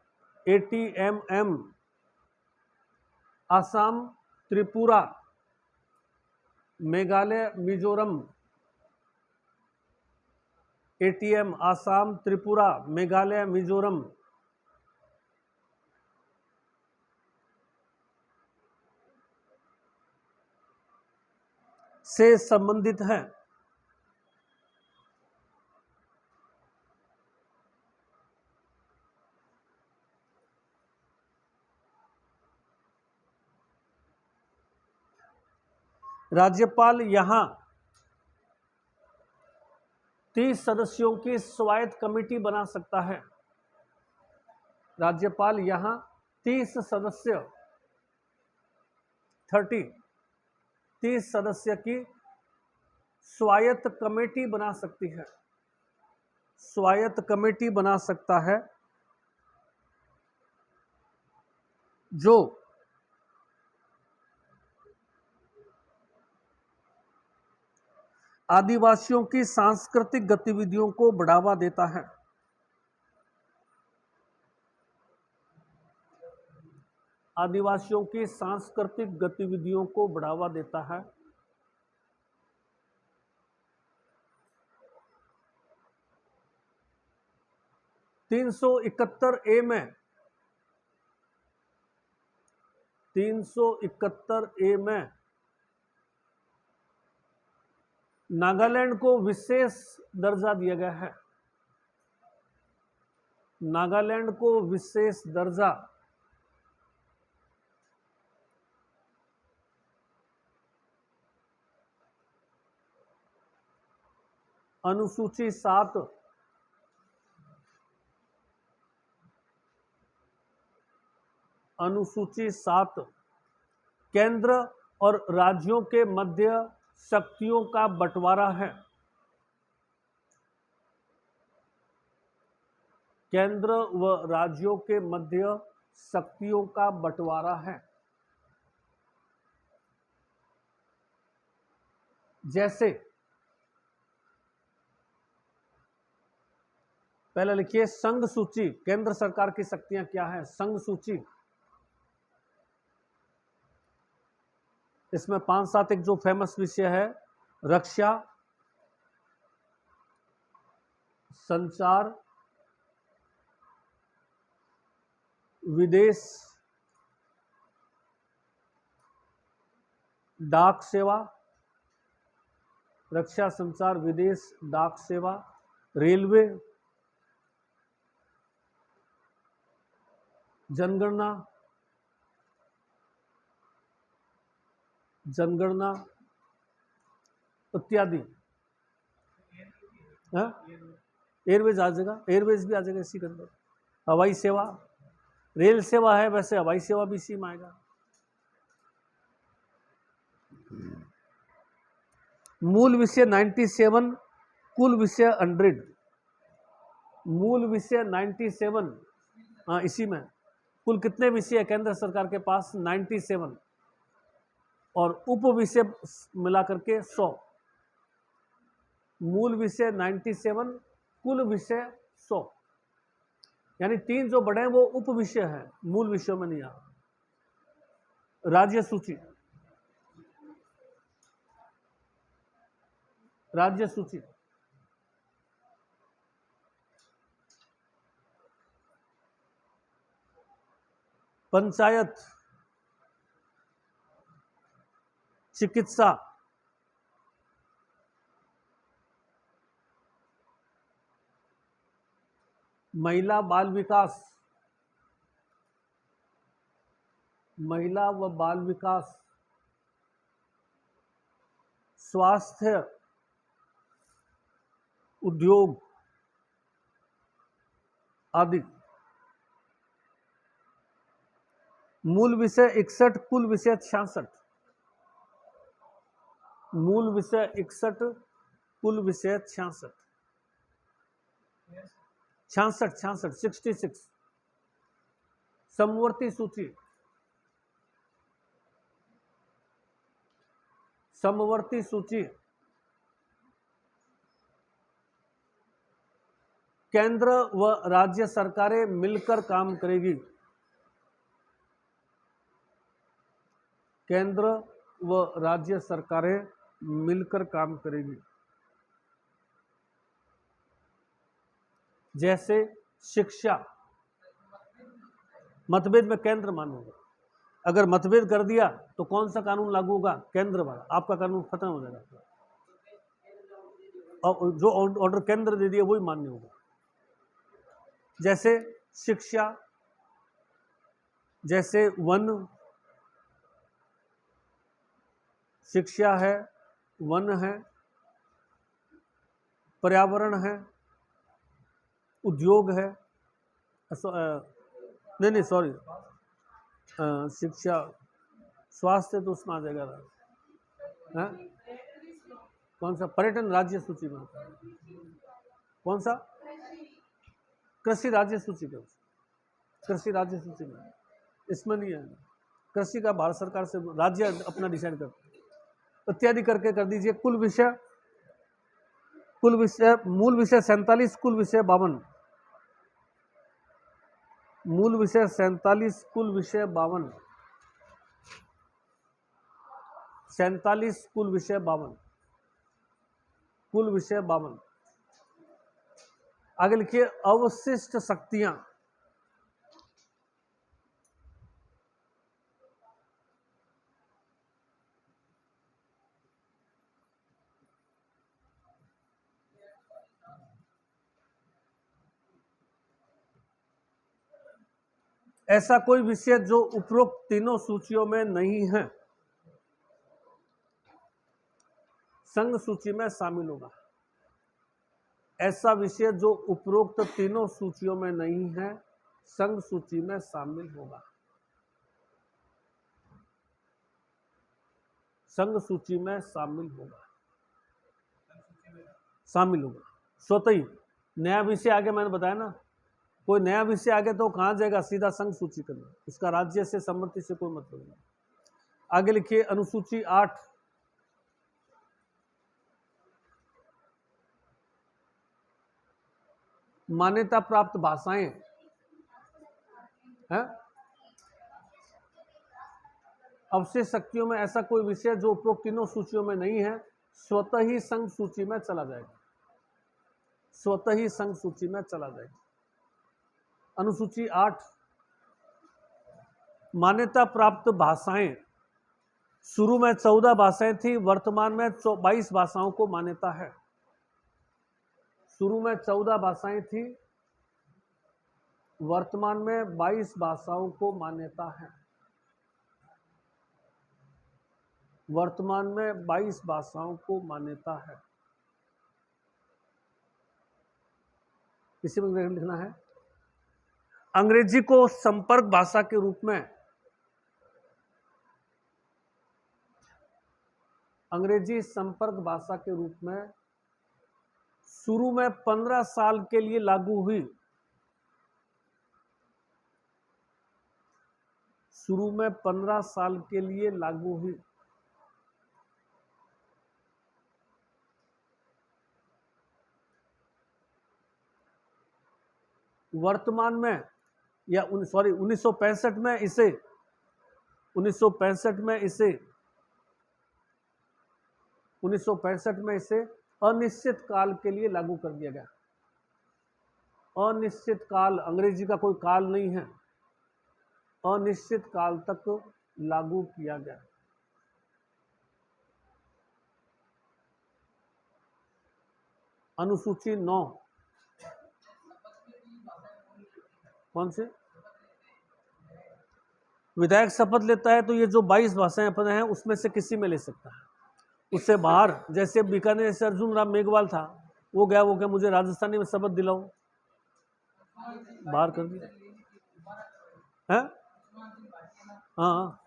ATM-M असम, त्रिपुरा, मेघालय, मिजोरम, ATM असम, त्रिपुरा, मेघालय, मिजोरम से संबंधित है। राज्यपाल यहां 30 सदस्यों की स्वायत्त कमेटी बना सकता है। राज्यपाल यहां 30 सदस्य 30 सदस्य की स्वायत्त कमेटी बना सकती है। स्वायत्त कमेटी बना सकता है जो आदिवासियों की सांस्कृतिक गतिविधियों को बढ़ावा देता है। आदिवासियों की सांस्कृतिक गतिविधियों को बढ़ावा देता है। (371) में 371 में नागालैंड को विशेष दर्जा दिया गया है। नागालैंड को विशेष दर्जा। अनुसूची 7, अनुसूची 7 केंद्र और राज्यों के मध्य शक्तियों का बंटवारा है। केंद्र व राज्यों के मध्य शक्तियों का बंटवारा है। जैसे पहले लिखिए संघ सूची, केंद्र सरकार की शक्तियां क्या है। संघ सूची, इसमें 5-7 एक जो फेमस विषय है, रक्षा, संचार, विदेश, डाक सेवा, रक्षा, संचार, विदेश, डाक सेवा, रेलवे, जनगणना, जनगणना इत्यादि। एयरवेज आ जाएगा, एयरवेज भी आ जाएगा इसी के अंदर। हवाई सेवा, रेल सेवा है, वैसे हवाई सेवा भी इसी में आएगा। मूल विषय 97, कुल विषय 100। मूल विषय 97, हाँ इसी में। कुल कितने विषय है केंद्र सरकार के पास? 97, और उप विषय मिला करके 100। मूल विषय 97, कुल विषय 100, यानी 3 जो बड़े हैं वो उप विषय है, मूल विषयों में नहीं आ रहा। राज्य सूची, राज्य सूची, पंचायत, चिकित्सा, महिला बाल विकास, महिला व बाल विकास, स्वास्थ्य, उद्योग आदि। मूल विषय 61, कुल विषय 66। मूल विषय 61, कुल विषय 66। 66। समवर्ती सूची, समवर्ती सूची, केंद्र व राज्य सरकारें मिलकर काम करेगी। केंद्र व राज्य सरकारें मिलकर काम करेगी। जैसे शिक्षा, मतभेद में केंद्र मान्य होगा। अगर मतभेद कर दिया तो कौन सा कानून लागू होगा? केंद्र वाला, आपका कानून खत्म हो जाएगा, और जो ऑर्डर केंद्र दे दिया वही मान्य होगा। जैसे शिक्षा, जैसे वन, शिक्षा है, वन है, पर्यावरण है, उद्योग है, नहीं सॉरी, शिक्षा, स्वास्थ्य तो उसमें आ जाएगा। कौन सा? पर्यटन राज्य सूची में। कौन सा? कृषि राज्य सूची में। कृषि राज्य सूची में, इसमें नहीं है। कृषि का भारत सरकार से राज्य अपना डिसाइड करते हैं। इत्यादि करके कर दीजिए। कुल विषय, कुल विषय, मूल विषय 47, कुल विषय 52। मूल विषय 47, कुल विषय 52। 47, कुल विषय 52। कुल विषय 52। आगे लिखिए अवशिष्ट शक्तियां। ऐसा कोई विषय जो उपरोक्त तीनों सूचियों में नहीं है, संघ सूची में शामिल होगा। ऐसा विषय जो उपरोक्त तीनों सूचियों में नहीं है, संघ सूची में शामिल होगा। संघ सूची में शामिल होगा, शामिल होगा स्वतः ही। नया विषय आगे मैंने बताया ना, कोई नया विषय आ गया तो कहाँ जाएगा, सीधा संघ सूची करना, उसका राज्य से सम्मति से कोई मतलब नहीं। आगे लिखिए अनुसूची 8, मान्यता प्राप्त भाषाएं हैं। अवशेष शक्तियों में ऐसा कोई विषय जो उपरोक्त तीनों सूचियों में नहीं है, स्वतः ही संघ सूची में चला जाएगा, स्वतः ही संघ सूची में चला जाएगा। अनुसूची 8, मान्यता प्राप्त भाषाएं। शुरू में 14 भाषाएं थी, वर्तमान में 22 भाषाओं को मान्यता है। शुरू में 14 भाषाएं थी, वर्तमान में 22 भाषाओं को मान्यता है। वर्तमान में 22 भाषाओं को मान्यता है। इसी में लिखना है, अंग्रेजी को संपर्क भाषा के रूप में, अंग्रेजी संपर्क भाषा के रूप में शुरू में 15 साल के लिए लागू हुई। शुरू में 15 साल के लिए लागू हुई। वर्तमान में या 1965 में इसे 1965 में इसे अनिश्चित काल के लिए लागू कर दिया गया। अनिश्चित काल, अंग्रेजी का कोई काल नहीं है, अनिश्चित काल तक लागू किया गया। अनुसूची 9, कौन से? विधायक शपथ लेता है तो ये जो 22 भाषाएं अपन हैं उसमें से किसी में ले सकता है, उससे बाहर। जैसे बीकानेर से अर्जुन राम मेघवाल था, वो गया, वो क्या मुझे राजस्थानी में शपथ दिलाओ, बाहर कर दिया है। हाँ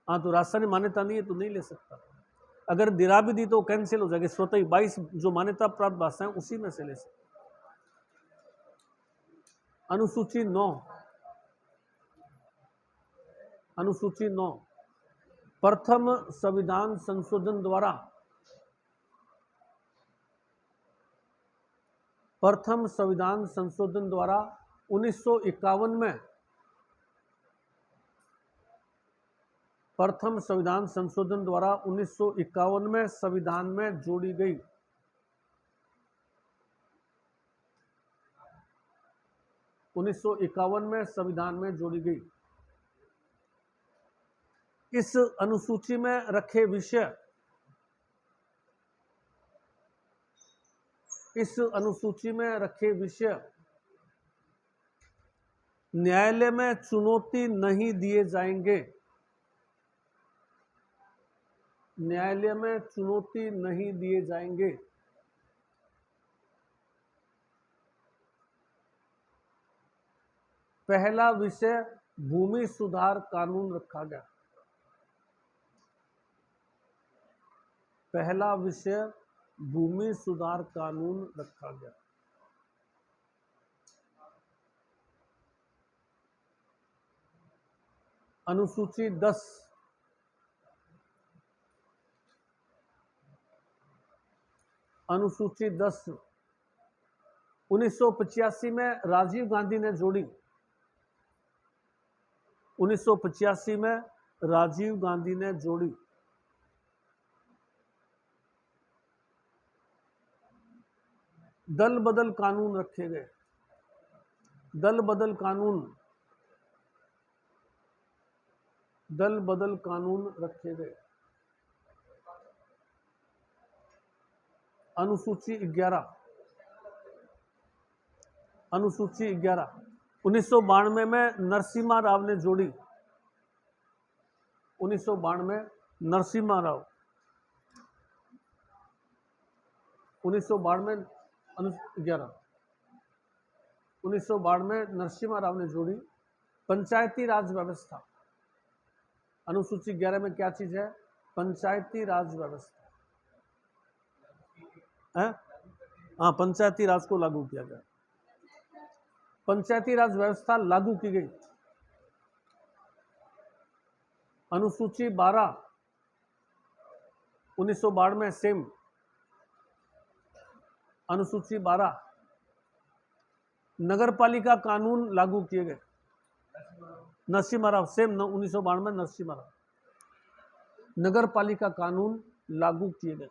हाँ, तो राजस्थानी मान्यता नहीं है तो नहीं ले सकता। अगर दिला भी दी तो कैंसिल हो जाएगी, स्वतः ही 22 जो मान्यता प्राप्त भाषाएं उसी में से ले सकता। अनुसूची 9, अनुसूची 9, प्रथम संविधान संशोधन द्वारा, प्रथम संविधान संशोधन द्वारा 1951 में, प्रथम संविधान संशोधन द्वारा 1951 में संविधान में जोड़ी गई। में संविधान में जोड़ी गई। इस अनुसूची में रखे विषय, इस अनुसूची में रखे विषय न्यायालय में चुनौती नहीं दिए जाएंगे, न्यायालय में चुनौती नहीं दिए जाएंगे। पहला विषय भूमि सुधार कानून रखा गया। पहला विषय भूमि सुधार कानून रखा गया। अनुसूची 10, अनुसूची 10 1985 में राजीव गांधी ने जोड़ी। 1985 में राजीव गांधी ने जोड़ी। दल बदल कानून रखे गए। दल बदल कानून, दल बदल कानून रखे गए। अनुसूची 11, अनुसूची 11 1992 में नरसिम्हा राव ने जोड़ी। 1992 नरसिम्हा राव, 1992 11 1992 नरसिम्हा राव ने जोड़ी। पंचायती राज व्यवस्था, अनुसूची 11 में क्या चीज है? पंचायती राज व्यवस्था है। हाँ, पंचायती राज को लागू किया गया। पंचायती राज व्यवस्था लागू की गई। अनुसूची 12 1992 सेम। अनुसूची 12। नगरपालिका कानून लागू किए गए। नरसिम्हा राव सेम 1992 नरसिम्हा राव। नगरपालिका कानून लागू किए गए।